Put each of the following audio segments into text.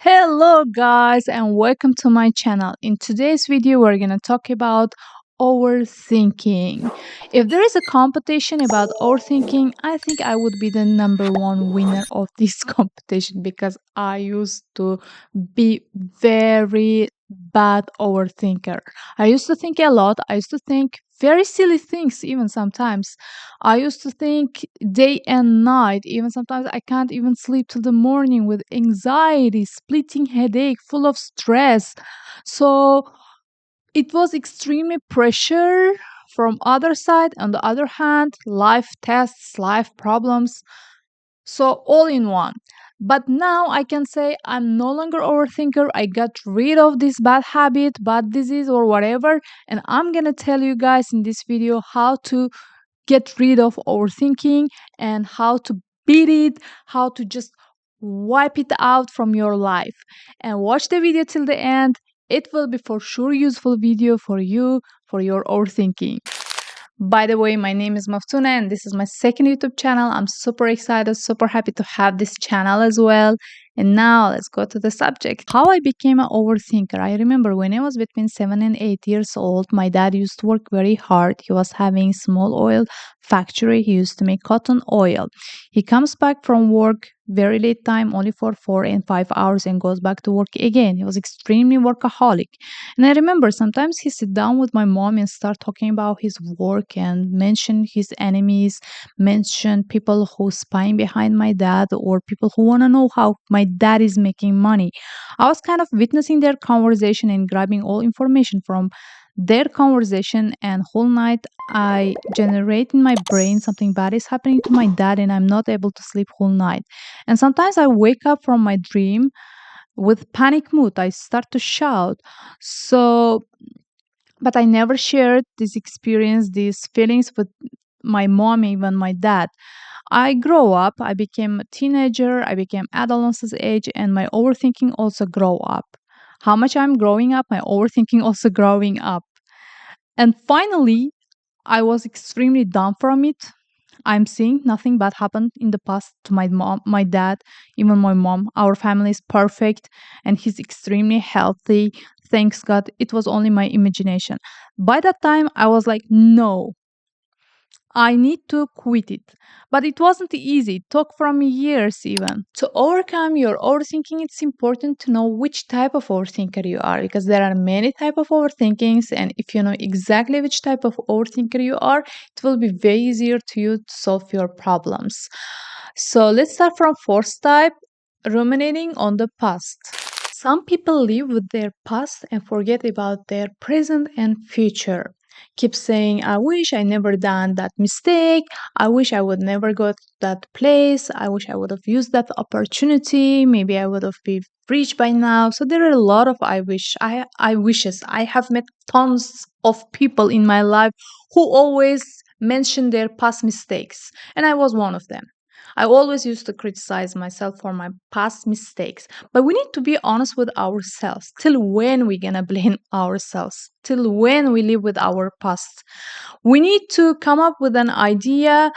Hello guys and welcome to my channel. In today's video we're going to talk about overthinking. If there is a competition about overthinking, I think I would be the number one winner of this competition because I used to be very bad overthinker. I used to think a lot. I used to think very silly things even sometimes. I used to think day and night. Even sometimes I can't even sleep till the morning with anxiety, splitting headache, full of stress. So it was extremely pressure from other side. On the other hand, life tests, life problems. So all in one. But now I can say I'm no longer overthinker. I got rid of this bad habit, bad disease or whatever. And I'm gonna tell you guys in this video how to get rid of overthinking and how to beat it, how to just wipe it out from your life. And watch the video till the end. It will be for sure useful video for you for your overthinking. By the way, my name is Maftuna and this is my second YouTube channel. I'm super excited, super happy to have this channel as well. And now let's go to the subject. How I became an overthinker. I remember when I was between 7 and 8 years old, my dad used to work very hard. He was having small oil factory. He used to make cotton oil. He comes back from work very late time, only for 4 and 5 hours, and goes back to work again. He was extremely workaholic. And I remember sometimes he sit down with my mom and start talking about his work and mention his enemies, mention people who spying behind my dad or people who want to know how my dad is making money. I was kind of witnessing their conversation and grabbing all information from their conversation, and whole night I generate in my brain something bad is happening to my dad and I'm not able to sleep whole night. And sometimes I wake up from my dream with panic mood. I start to shout. So but I never shared this experience, these feelings with my mom, even my dad. I grow up, I became a teenager, I became adolescent age, and my overthinking also grow up. How much I'm growing up, my overthinking also growing up. And finally, I was extremely done from it. I'm seeing nothing bad happened in the past to my mom, my dad, even my mom. Our family is perfect and he's extremely healthy. Thanks God. It was only my imagination. By that time, I was like, no, I need to quit it. But it wasn't easy. It took from years even. To overcome your overthinking, it's important to know which type of overthinker you are because there are many type of overthinkings, and if you know exactly which type of overthinker you are, it will be way easier to you to solve your problems. So let's start from first type, ruminating on the past. Some people live with their past and forget about their present and future. Keep saying, I wish I never done that mistake. I wish I would never go to that place. I wish I would have used that opportunity. Maybe I would have been rich by now. So there are a lot of I wishes. I have met tons of people in my life who always mention their past mistakes, and I was one of them. I always used to criticize myself for my past mistakes. But we need to be honest with ourselves. Till when we gonna blame ourselves? Till when we live with our past? We need to come up with an idea.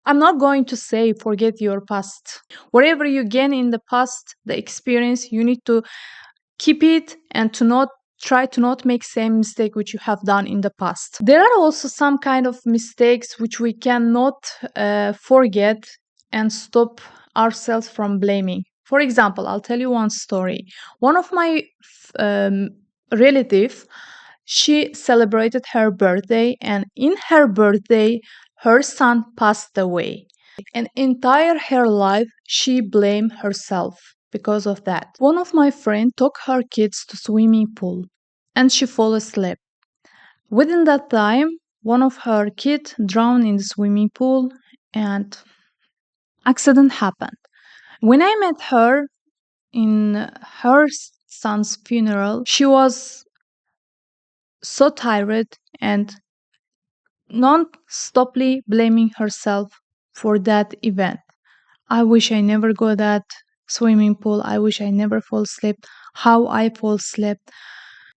I'm not going to say forget your past. Whatever you gain in the past, the experience, you need to keep it and to not try to not make same mistake which you have done in the past. There are also some kind of mistakes which we cannot forget and stop ourselves from blaming. For example, I'll tell you one story. One of my um, relative, she celebrated her birthday, and in her birthday her son passed away, and entire her life she blamed herself because of that. One of my friends took her kids to swimming pool and she fell asleep. Within that time, one of her kids drowned in the swimming pool and accident happened. When I met her in her son's funeral, she was so tired and non-stoply blaming herself for that event. I wish I never go that swimming pool. I wish I never fall asleep. How I fall asleep.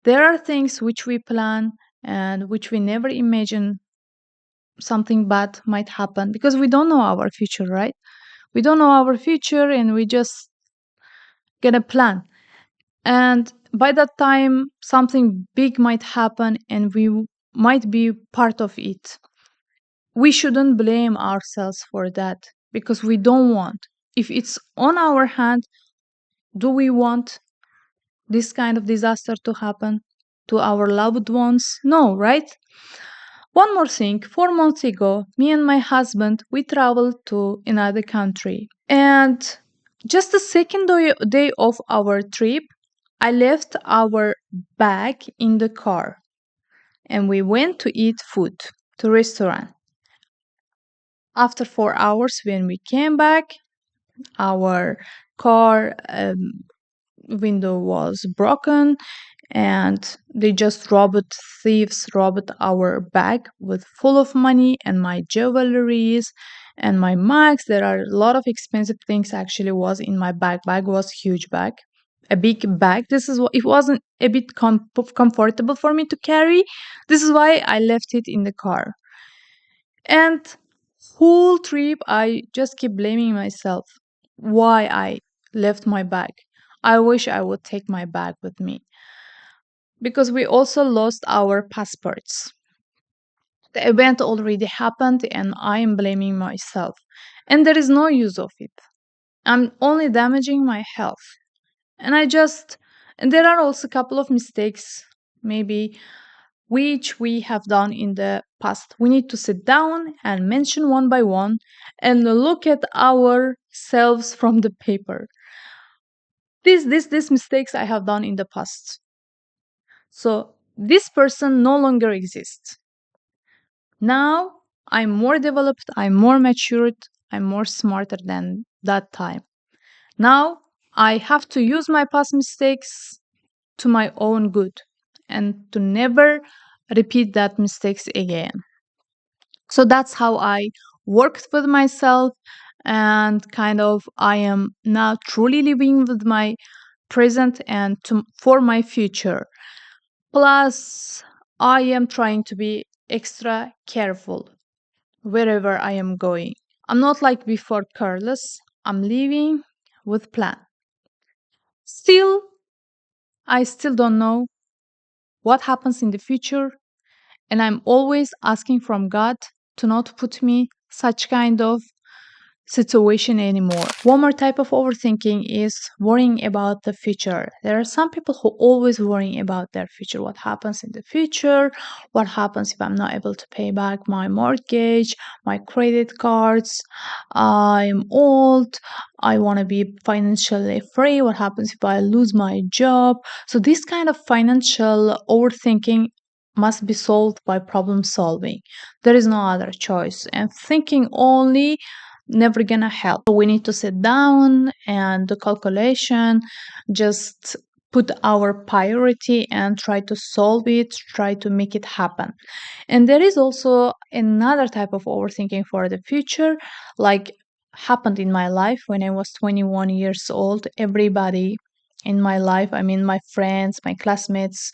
There are things which we plan and which we never imagine something bad might happen because we don't know our future, right? We don't know our future and we just gonna plan. And by that time, something big might happen and might be part of it. We shouldn't blame ourselves for that because we don't want. If it's on our hand, do we want this kind of disaster to happen to our loved ones? No, right? One more thing, 4 months ago, me and my husband we traveled to another country. And just the second day of our trip, I left our bag in the car and we went to eat food to restaurant. After 4 hours, when we came back, our car window was broken and they just robbed thieves robbed our bag with full of money and my jewelries and my mugs. There are a lot of expensive things actually was in my bag was huge bag, a big bag. This is what it wasn't a bit comfortable for me to carry. This is why I left it in the car. And whole trip I just keep blaming myself why I left my bag. I wish I would take my bag with me because we also lost our passports. The event already happened and I am blaming myself. And there is no use of it. I'm only damaging my health. And and there are also a couple of mistakes, maybe, which we have done in the past. We need to sit down and mention one by one and look at ourselves from the paper. These mistakes I have done in the past. So this person no longer exists. Now I'm more developed, I'm more matured, I'm more smarter than that time. Now I have to use my past mistakes to my own good and to never repeat that mistakes again. So that's how I worked with myself and kind of I am now truly living with my present and for my future. Plus, I am trying to be extra careful wherever I am going. I'm not like before careless. I'm living with plan. Still, I still don't know what happens in the future, and I'm always asking from God to not put me such kind of situation anymore. One more type of overthinking is worrying about the future. There are some people who always worrying about their future. What happens in the future? What happens if I'm not able to pay back my mortgage, my credit cards? I'm old. I want to be financially free. What happens if I lose my job? So this kind of financial overthinking must be solved by problem solving. There is no other choice. And thinking only never gonna help. So we need to sit down and do calculation, just put our priority and try to solve it, try to make it happen. And there is also another type of overthinking for the future, like happened in my life when I was 21 years old. Everybody in my life, I mean, my friends, my classmates,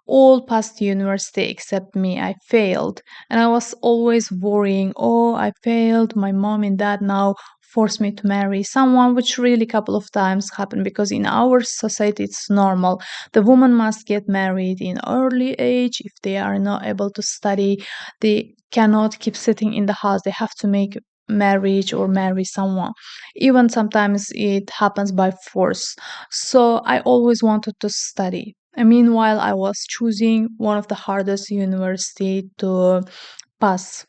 all passed university except me. I failed. And I was always worrying, oh, I failed. My mom and dad now forced me to marry someone, which really couple of times happened because in our society it's normal. The woman must get married in early age. If they are not able to study, they cannot keep sitting in the house. They have to make marriage or marry someone. Even sometimes it happens by force. So I always wanted to study. And meanwhile, I was choosing one of the hardest university to pass.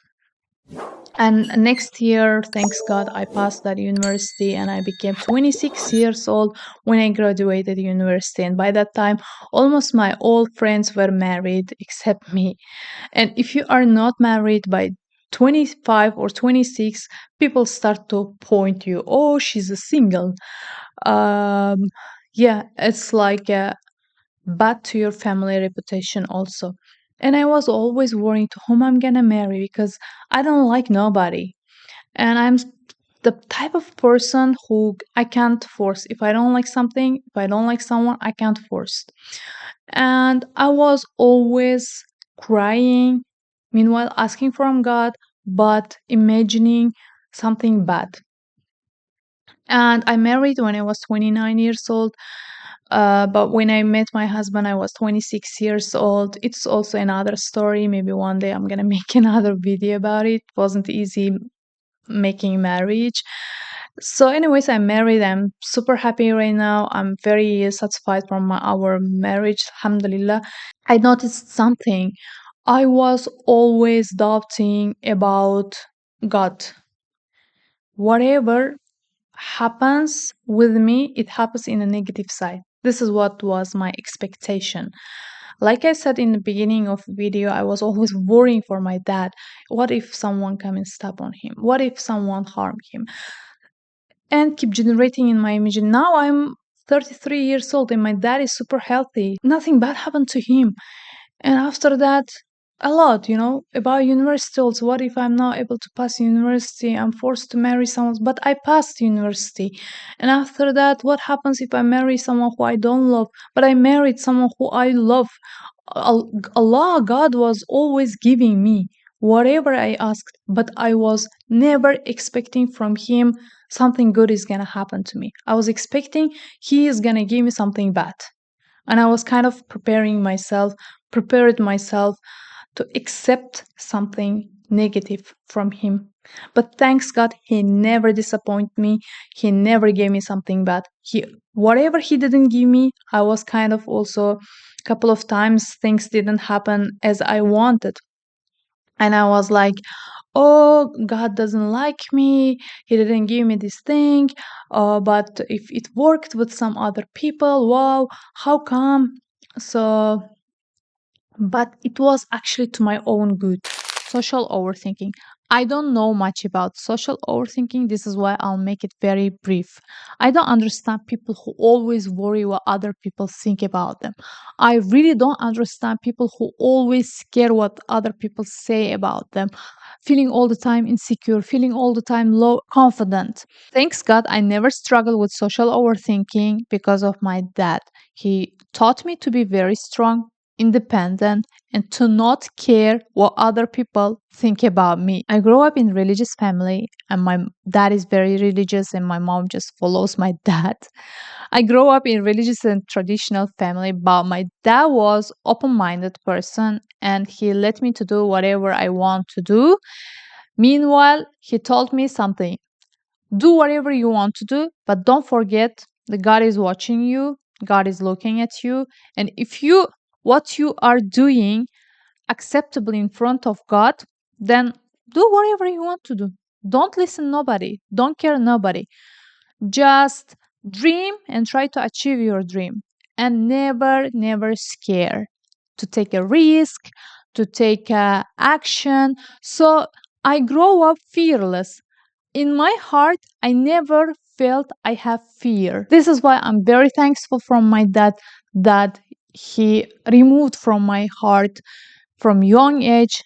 And next year, thanks God, I passed that university and I became 26 years old when I graduated university. And by that time, almost my old friends were married except me. And if you are not married by 25 or 26, people start to point you, oh, she's a single. Um, yeah, it's like bad to your family reputation also. And I was always worrying to whom I'm gonna marry because I don't like nobody. And the type of person who I can't force. If I don't like something, if I don't like someone, I can't force. And I was always crying, meanwhile asking from God, but imagining something bad. And I married when I was 29 years old. But when I met my husband, I was 26 years old. It's also another story. Maybe one day I'm gonna make another video about it. It wasn't easy making marriage. So, anyways, I'm married. I'm super happy right now. I'm very satisfied from our marriage. Alhamdulillah. I noticed something. I was always doubting about God. Whatever happens with me, it happens in a negative side. This is what was my expectation. Like I said in the beginning of video, I was always worrying for my dad. What if someone come and step on him? What if someone harm him? And keep generating in my image. Now I'm 33 years old and my dad is super healthy. Nothing bad happened to him. And after that, a lot, about university also. What if I'm not able to pass university? I'm forced to marry someone, but I passed university. And after that, what happens if I marry someone who I don't love, but I married someone who I love? Allah, God was always giving me whatever I asked, but I was never expecting from Him something good is gonna happen to me. I was expecting He is gonna give me something bad. And I was kind of prepared myself to accept something negative from him. But thanks God, he never disappointed me. He never gave me something bad. Whatever he didn't give me, I was kind of also a couple of times things didn't happen as I wanted. And I was like, oh, God doesn't like me. He didn't give me this thing. But if it worked with some other people, wow, how come? So, but it was actually to my own good. Social overthinking. I don't know much about social overthinking. This is why I'll make it very brief. I don't understand people who always worry what other people think about them. I really don't understand people who always care what other people say about them, feeling all the time insecure, feeling all the time low confident. Thanks God, I never struggled with social overthinking because of my dad. He taught me to be very strong, independent, and to not care what other people think about me. I grew up in a religious family and my dad is very religious and my mom just follows my dad. I grew up in religious and traditional family, but my dad was open-minded person and he let me to do whatever I want to do. Meanwhile, he told me something. Do whatever you want to do, but don't forget that God is watching you, God is looking at you, and if what you are doing acceptable in front of God, then do whatever you want to do. Don't listen nobody, don't care nobody. Just dream and try to achieve your dream and never scare to take a risk, to take a action. So I grow up fearless. In my heart, I never felt I have fear. This is why I'm very thankful from my dad that he removed from my heart from young age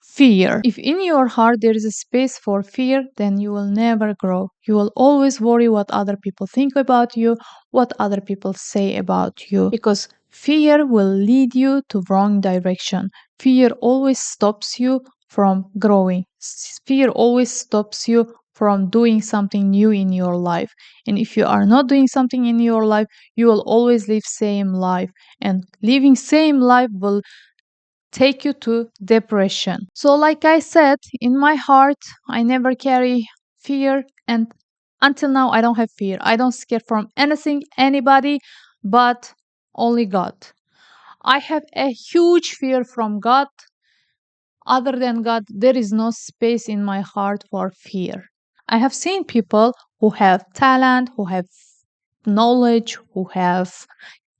fear. If in your heart there is a space for fear, then you will never grow. You will always worry what other people think about you, what other people say about you, because fear will lead you to wrong direction. Fear always stops you from growing. Fear always stops you from doing something new in your life. And if you are not doing something in your life, you will always live same life. And living same life will take you to depression. So, like I said, in my heart, I never carry fear, and until now, I don't have fear. I don't scare from anything, anybody, but only God. I have a huge fear from God. Other than God, there is no space in my heart for fear. I have seen people who have talent, who have knowledge, who have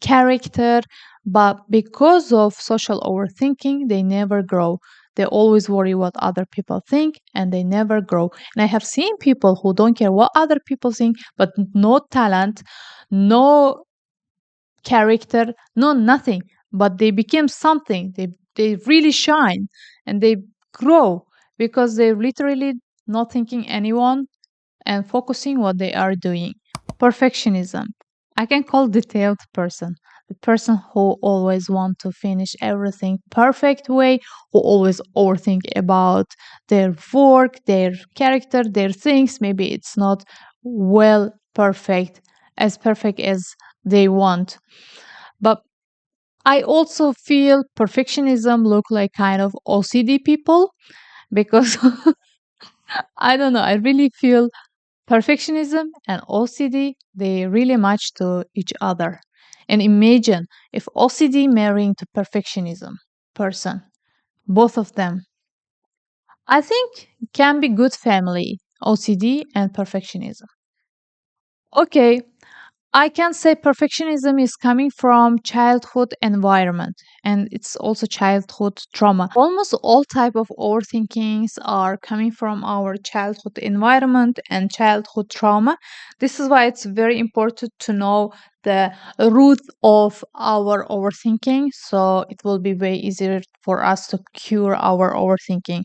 character, but because of social overthinking, they never grow. They always worry what other people think and they never grow. And I have seen people who don't care what other people think, but no talent, no character, no nothing, but they became something. They really shine and they grow because they're literally not thinking anyone and focusing what they are doing. Perfectionism. I can call detailed person. The person who always want to finish everything perfect way, who always overthink about their work, their character, their things. Maybe it's not well perfect as they want. But I also feel perfectionism look like kind of OCD people because I don't know, I really feel perfectionism and OCD they really match to each other. And imagine if OCD marrying to perfectionism person, both of them. I think can be good family, OCD and perfectionism. Okay, I can say perfectionism is coming from childhood environment and it's also childhood trauma. Almost all type of overthinkings are coming from our childhood environment and childhood trauma. This is why it's very important to know the root of our overthinking so it will be way easier for us to cure our overthinking.